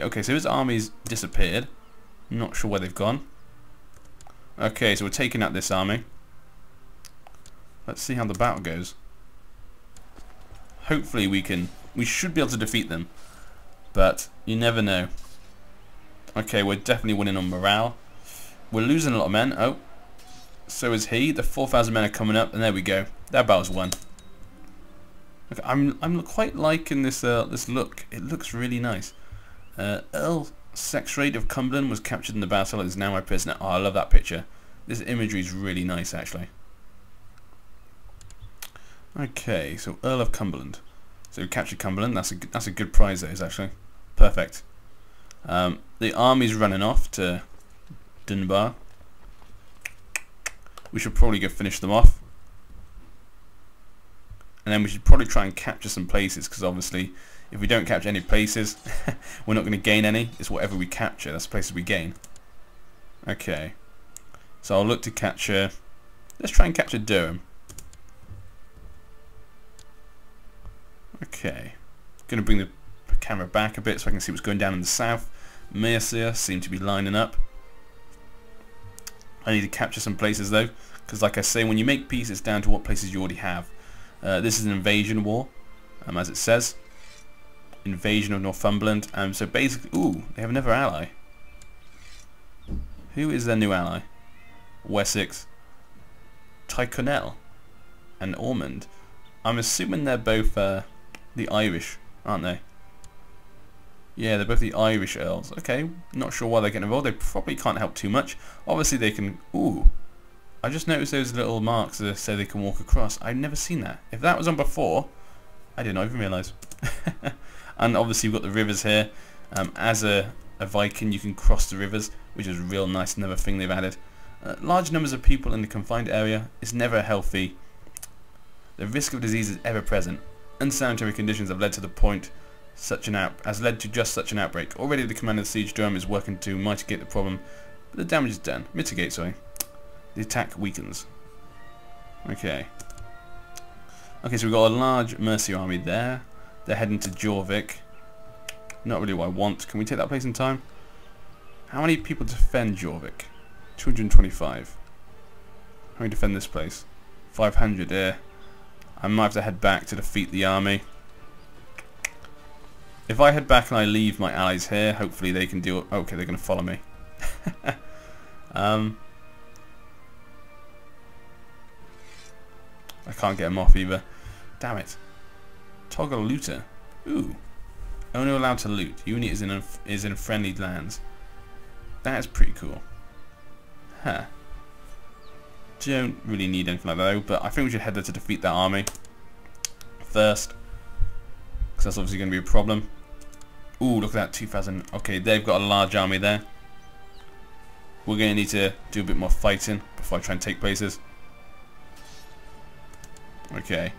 Okay, so his army's disappeared. Not sure where they've gone. Okay, so we're taking out this army. Let's see how the battle goes. Hopefully we should be able to defeat them. But you never know. Okay, we're definitely winning on morale. We're losing a lot of men. Oh, so is he. The 4,000 men are coming up, and there we go. That battle's won. Okay, I'm quite liking this this look. It looks really nice. Earl Sexrade of Cumberland was captured in the battle and is now my prisoner. Oh, I love that picture. This imagery is really nice, actually. Okay, so Earl of Cumberland. So we captured Cumberland. That's a good prize, that is, actually. Perfect. The army's running off to Dunbar. We should probably go finish them off. And then we should probably try and capture some places, because obviously if we don't capture any places, we're not going to gain any. It's whatever we capture, that's the places we gain. Okay. So I'll look to capture... Let's try and capture Durham. Okay. Going to bring the camera back a bit so I can see what's going down in the south. Mercia seem to be lining up. I need to capture some places though, because like I say, when you make peace, it's down to what places you already have. This is an invasion war, as it says. Invasion of Northumberland. So basically, ooh, they have another ally. Who is their new ally? Wessex, Tyrconnell, and Ormond. I'm assuming they're both the Irish, aren't they? Yeah, they're both the Irish earls. Okay, not sure why they're getting involved. They probably can't help too much. Obviously they can... Ooh, I just noticed those little marks that say they can walk across. I've never seen that. If that was on before, I did not even realise. And obviously we've got the rivers here. As a Viking, you can cross the rivers, which is real nice. Another thing they've added. Large numbers of people in the confined area is never healthy. The risk of disease is ever present. Unsanitary conditions have led to just such an outbreak. Already the commander of the siege Durham is working to mitigate the problem, but the damage is done. Mitigate, sorry. The attack weakens. Okay. Okay, so we've got a large Mercia army there. They're heading to Jorvik. Not really what I want. Can we take that place in time? How many people defend Jorvik? 225. How many defend this place? 500 here. I might have to head back to defeat the army. If I head back and I leave my allies here, hopefully they can deal... Okay, they're going to follow me. I can't get them off either. Damn it. Toggle looter. Ooh. Only allowed to loot. Unit is in friendly lands. That is pretty cool. Huh. Don't really need anything like that though, but I think we should head there to defeat that army first, because that's obviously going to be a problem. Ooh, look at that, 2,000. Okay, they've got a large army there. We're going to need to do a bit more fighting before I try and take places. Okay.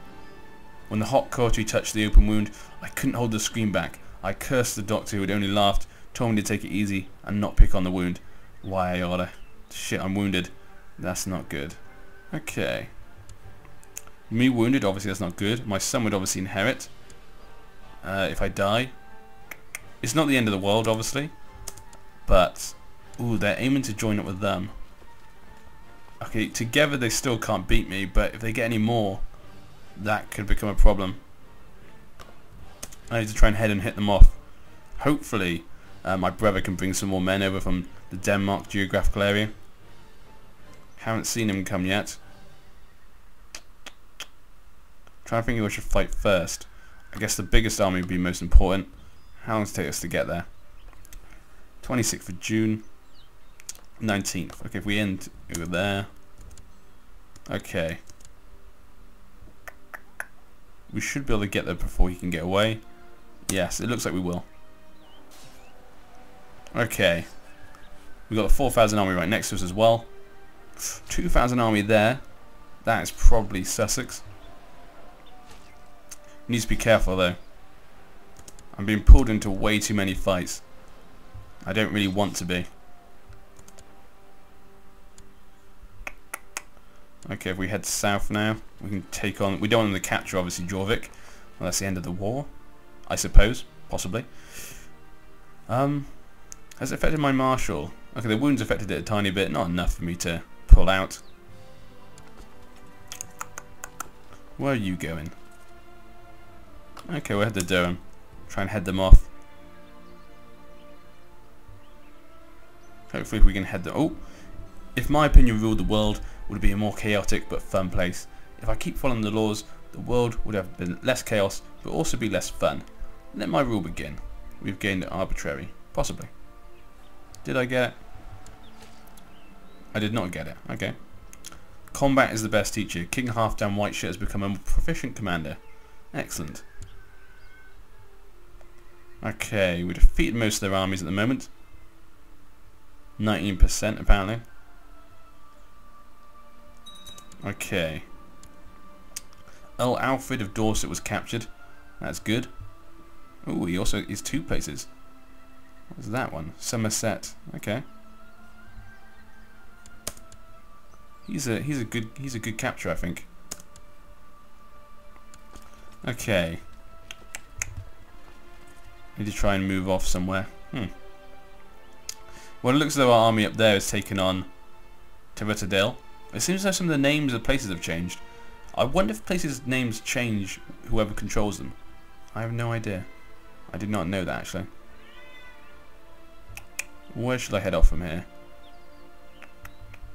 When the hot cautery touched the open wound, I couldn't hold the scream back. I cursed the doctor who had only laughed, told me to take it easy and not pick on the wound. Why, Aorta? Shit, I'm wounded. That's not good. Okay. Me wounded, obviously that's not good. My son would obviously inherit. If I die. It's not the end of the world, obviously. But, ooh, they're aiming to join up with them. Okay, together they still can't beat me, but if they get any more, that could become a problem. I need to try and head and hit them off. Hopefully, my brother can bring some more men over from the Denmark geographical area. Haven't seen him come yet. Trying to think who I should fight first. I guess the biggest army would be most important. How long does it take us to get there? 26th of June. 19th. Okay, if we end over there. Okay. We should be able to get there before he can get away. Yes, it looks like we will. Okay. We've got the 4,000 army right next to us as well. 2,000 army there. That is probably Sussex. Needs to be careful though. I'm being pulled into way too many fights. I don't really want to be. Okay, if we head south now, we can take on... We don't want them to capture, obviously, Jorvik. Well, that's the end of the war, I suppose. Possibly. Has it affected my martial? Okay, the wounds affected it a tiny bit, not enough for me to pull out. Where are you going? Okay, we'll head to Durham. Try and head them off. Hopefully we can head them... Oh! If my opinion ruled the world, it would be a more chaotic but fun place. If I keep following the laws, the world would have been less chaos, but also be less fun. Let my rule begin. We've gained arbitrary. Possibly. Did I get it? I did not get it. Okay. Combat is the best teacher. King Halfdan Whiteshirt has become a proficient commander. Excellent. Okay, we defeated most of their armies at the moment. 19% apparently. Okay. Earl Alfred of Dorset was captured. That's good. Oh, he also is 2 places. What's that one? Somerset. Okay. He's a good capture, I think. Okay. Need to try and move off somewhere. Well, it looks as though our army up there is taking on Tivertadale. It seems as though some of the names of places have changed. I wonder if places' names change whoever controls them. I have no idea. I did not know that, actually. Where should I head off from here?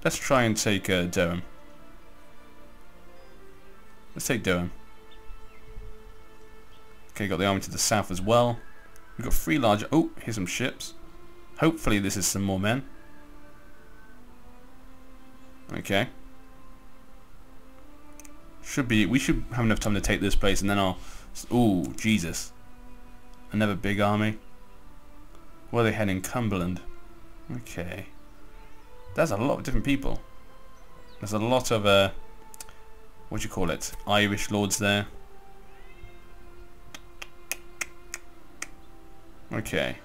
Let's try and take Durham. Let's take Durham. Okay, got the army to the south as well. We've got 3 large... Oh, here's some ships. Hopefully this is some more men. Okay. We should have enough time to take this place and then I'll... Ooh, Jesus. Another big army. Where are they heading? Cumberland. Okay. That's a lot of different people. There's a lot of, what do you call it? Irish lords there. Okay.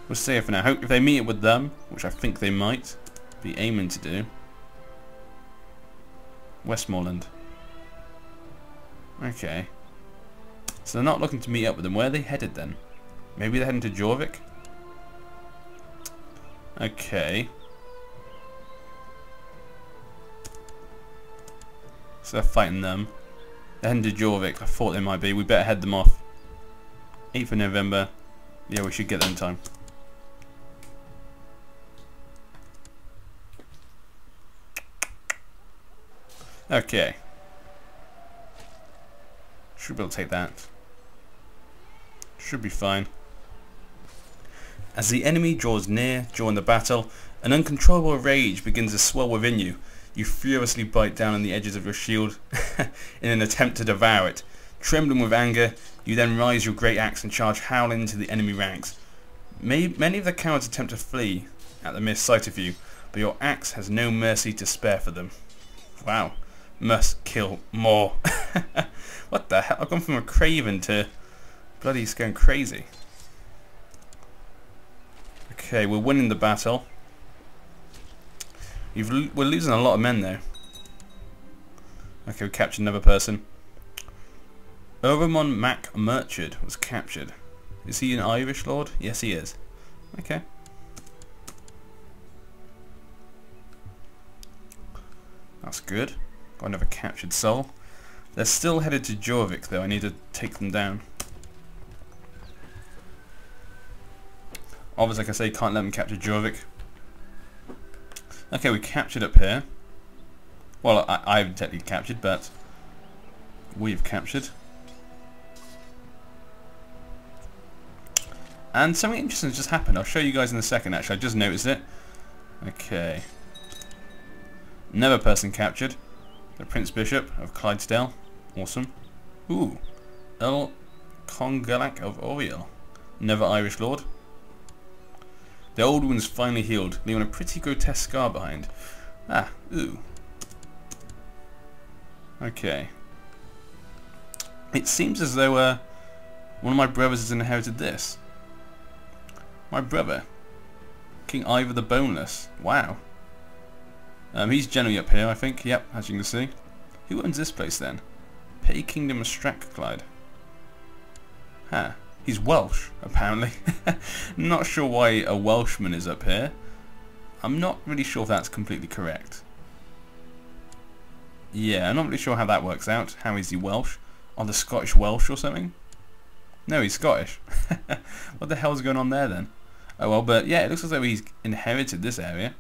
We'll stay here for now. Hope if they meet up with them, which I think they might be aiming to do. Westmoreland. Okay. So they're not looking to meet up with them. Where are they headed then? Maybe they're heading to Jorvik? Okay. So they're fighting them. They're heading to Jorvik. I thought they might be. We better head them off. 8th of November. Yeah, we should get there in time. Okay. Should be able to take that. Should be fine. As the enemy draws near during the battle, an uncontrollable rage begins to swell within you. You furiously bite down on the edges of your shield in an attempt to devour it. Trembling with anger, you then raise your great axe and charge howling into the enemy ranks. Many of the cowards attempt to flee at the mere sight of you, but your axe has no mercy to spare for them. Wow. Must kill more. What the hell? I've gone from a craven to bloody he's going crazy. Okay, we're winning the battle. We're losing a lot of men though. Okay, we captured another person. Oromon Mac Murchard was captured. Is he an Irish lord? Yes, he is. Okay. That's good. Got another captured soul. They're still headed to Jorvik though. I need to take them down. Obviously, like I say, can't let them capture Jorvik. Okay, we captured up here. Well, I've technically captured, but we've captured. And something interesting has just happened. I'll show you guys in a second, actually. I just noticed it. Okay. Another person captured. The Prince Bishop of Clydesdale. Awesome. Ooh. Earl Congalak of Oriel. Another Irish lord. The old wound's finally healed, leaving a pretty grotesque scar behind. Ah, ooh. Okay. It seems as though one of my brothers has inherited this. My brother. King Ivor the Boneless. Wow. He's generally up here, I think. Yep, as you can see. Who owns this place then? Petty Kingdom of Strathclyde. Huh. He's Welsh, apparently. Not sure why a Welshman is up here. I'm not really sure if that's completely correct. Yeah, I'm not really sure how that works out. How is he Welsh? On the Scottish Welsh or something? No, he's Scottish. What the hell's going on there then? Oh well, but yeah, it looks as though he's inherited this area.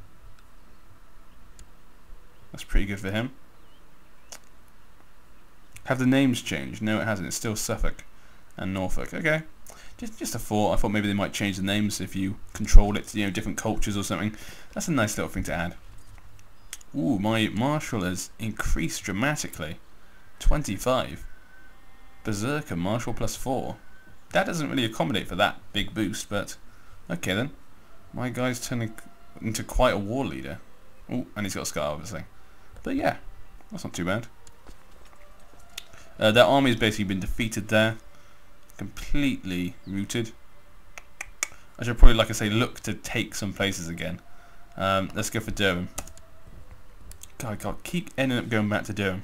That's pretty good for him. Have the names changed? No, it hasn't. It's still Suffolk and Norfolk. Okay. Just a thought. I thought maybe they might change the names if you control it, you know, different cultures or something. That's a nice little thing to add. Ooh, my martial has increased dramatically. 25. Berserker, martial +4. That doesn't really accommodate for that big boost, but okay then. My guy's turning into quite a war leader. Ooh, and he's got a scar, obviously. But yeah, that's not too bad. Their army's basically been defeated there. Completely routed. I should probably, like I say, look to take some places again. Let's go for Durham. God, keep ending up going back to Durham.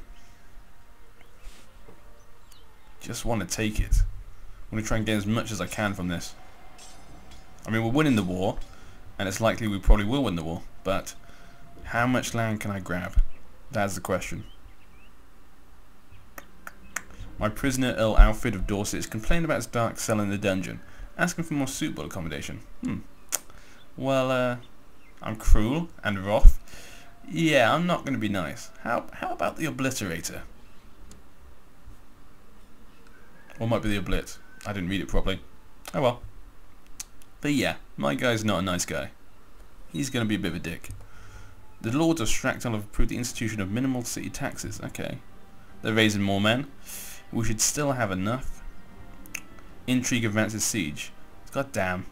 Just want to take it. I'm going to try and get as much as I can from this. I mean, we're winning the war, and it's likely we probably will win the war, but how much land can I grab? That's the question. My prisoner, Earl Alfred of Dorset, is complaining about his dark cell in the dungeon, asking for more suitable accommodation. Well, I'm cruel and wrath. Yeah, I'm not going to be nice. How about the Obliterator? Or might be the Oblit. I didn't read it properly. Oh well. But yeah, my guy's not a nice guy. He's going to be a bit of a dick. The Lords of Stracton have approved the institution of minimal city taxes. Okay. They're raising more men. We should still have enough. Intrigue advances siege. God damn.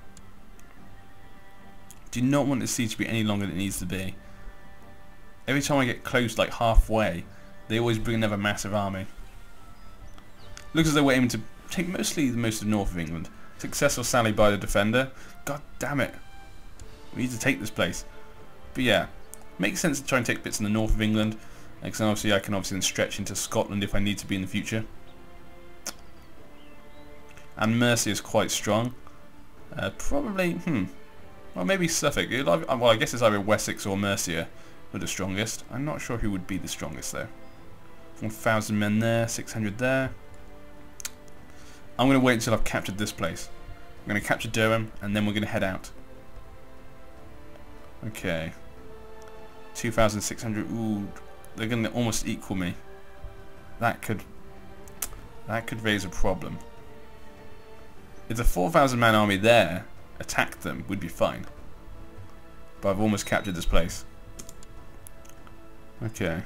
Do not want the siege to be any longer than it needs to be. Every time I get close, like halfway, they always bring another massive army. Looks as though we're aiming to take mostly most of north of England. Successful sally by the defender. God damn it. We need to take this place. But yeah, makes sense to try and take bits in the north of England. Because obviously I can then stretch into Scotland if I need to be in the future. And Mercia is quite strong. Probably, well maybe Suffolk. Well, I guess it's either Wessex or Mercia who are the strongest. I'm not sure who would be the strongest though. 1,000 men there, 600 there. I'm going to wait until I've captured this place. I'm going to capture Durham and then we're going to head out. Okay. 2,600. Ooh, they're going to almost equal me. That could raise a problem. If the 4,000 man army there attacked them, we'd be fine. But I've almost captured this place. Okay.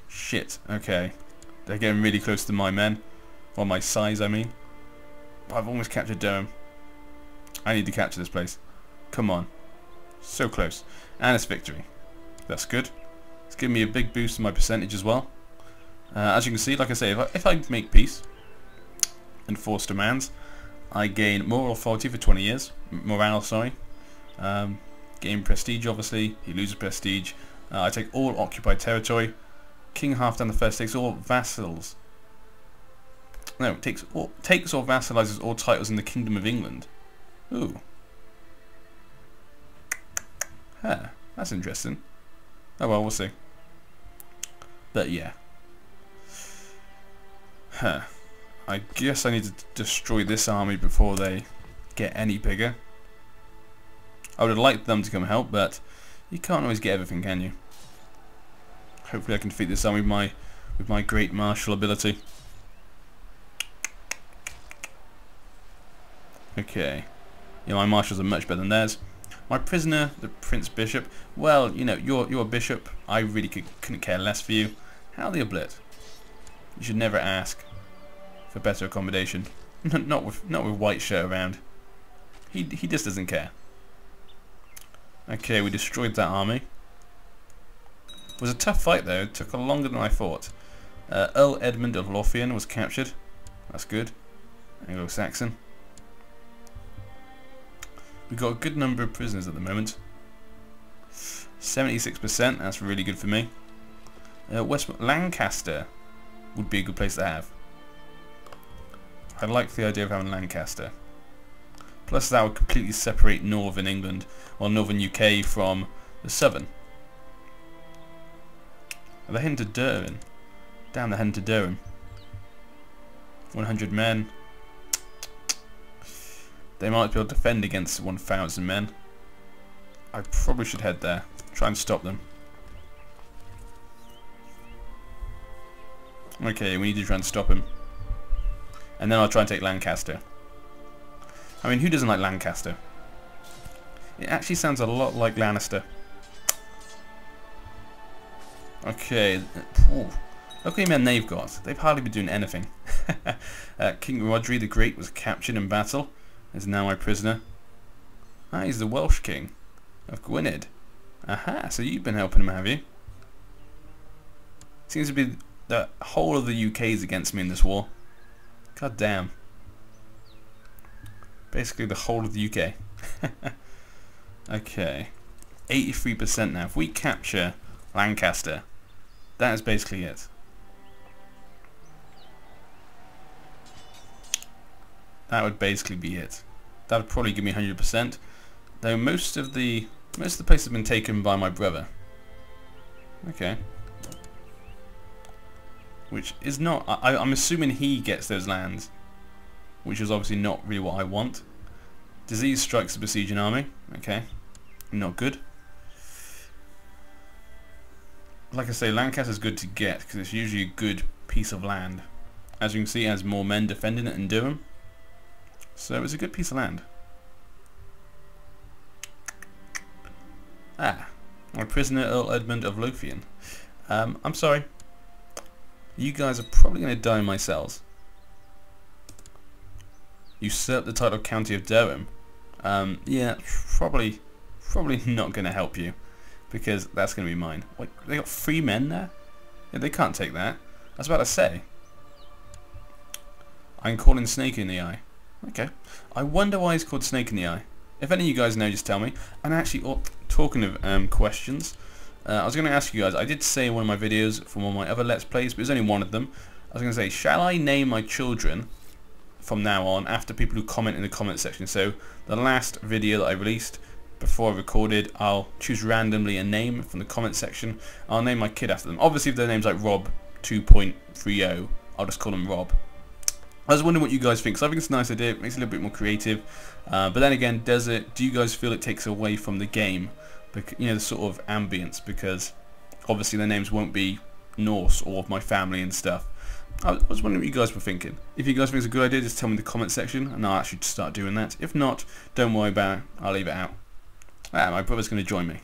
Shit. Okay. They're getting really close to my men. Or my size, I mean. But I've almost captured Durham. I need to capture this place. Come on. So close. And it's victory. That's good. It's giving me a big boost in my percentage as well. As you can see, like I say, if I make peace and force demands, I gain moral authority for 20 years. Morale, sorry. Gain prestige, obviously. He loses prestige. I take all occupied territory. King Halfdan I takes all vassals. No, takes or vassalizes all titles in the Kingdom of England. Ooh. Huh, that's interesting. Oh well, we'll see. But yeah. Huh. I guess I need to destroy this army before they get any bigger. I would have liked them to come help, but you can't always get everything, can you? Hopefully I can defeat this army with my great martial ability. Okay. Yeah, my marshals are much better than theirs. My prisoner, the Prince Bishop, well, you know, you're a bishop. I really couldn't care less for you. How the oblit? You should never ask for better accommodation. not with white shirt around. He just doesn't care. Okay, we destroyed that army. It was a tough fight though. It took longer than I thought. Earl Edmund of Lothian was captured. That's good. Anglo-Saxon. We've got a good number of prisoners at the moment. 76%, that's really good for me. Lancaster would be a good place to have. I like the idea of having Lancaster. Plus that would completely separate northern England, or northern UK from the southern. Are they heading to Durham? Damn, they're heading to Durham. 100 men. They might be able to defend against 1,000 men. I probably should head there. Try and stop them. Okay, we need to try and stop him. And then I'll try and take Lancaster. I mean, who doesn't like Lancaster? It actually sounds a lot like Lannister. Okay. Ooh. Look how many men they've got. They've hardly been doing anything. King Rodri the Great was captured in battle. Is now my prisoner. Ah, he's the Welsh king of Gwynedd. Aha, so you've been helping him, have you? Seems to be the whole of the UK is against me in this war. God damn. Basically the whole of the UK. Okay. 83% now. If we capture Lancaster, that is basically it. That would basically be it. That would probably give me 100%. Though most of the place has been taken by my brother. Okay. Which is not... I'm assuming he gets those lands. Which is obviously not really what I want. Disease strikes the besieging army. Okay. Not good. Like I say, Lancaster's good to get because it's usually a good piece of land. As you can see, it has more men defending it in Durham. So it's a good piece of land. Ah, my prisoner Earl Edmund of Lothian. I'm sorry. You guys are probably going to die in my cells. Usurp the title of County of Durham. Yeah, probably not going to help you, because that's going to be mine. Wait, they got 3 men there? Yeah, they can't take that. I was about to say. I'm calling Snake in the Eye. Okay. I wonder why he's called Snake in the Eye. If any of you guys know, just tell me. And actually, talking of questions, I was going to ask you guys, I did say in one of my videos from one of my other Let's Plays, but it was only one of them. I was going to say, shall I name my children from now on after people who comment in the comment section? So the last video that I released before I recorded, I'll choose randomly a name from the comment section. I'll name my kid after them. Obviously if their name's like Rob 2.30, I'll just call them Rob. I was wondering what you guys think, because I think it's a nice idea. It makes it a little bit more creative. But then again, do you guys feel it takes away from the game? You know, the sort of ambience, because obviously their names won't be Norse or of my family and stuff. I was wondering what you guys were thinking. If you guys think it's a good idea, just tell me in the comment section, and I'll actually start doing that. If not, don't worry about it. I'll leave it out. Ah, my brother's going to join me.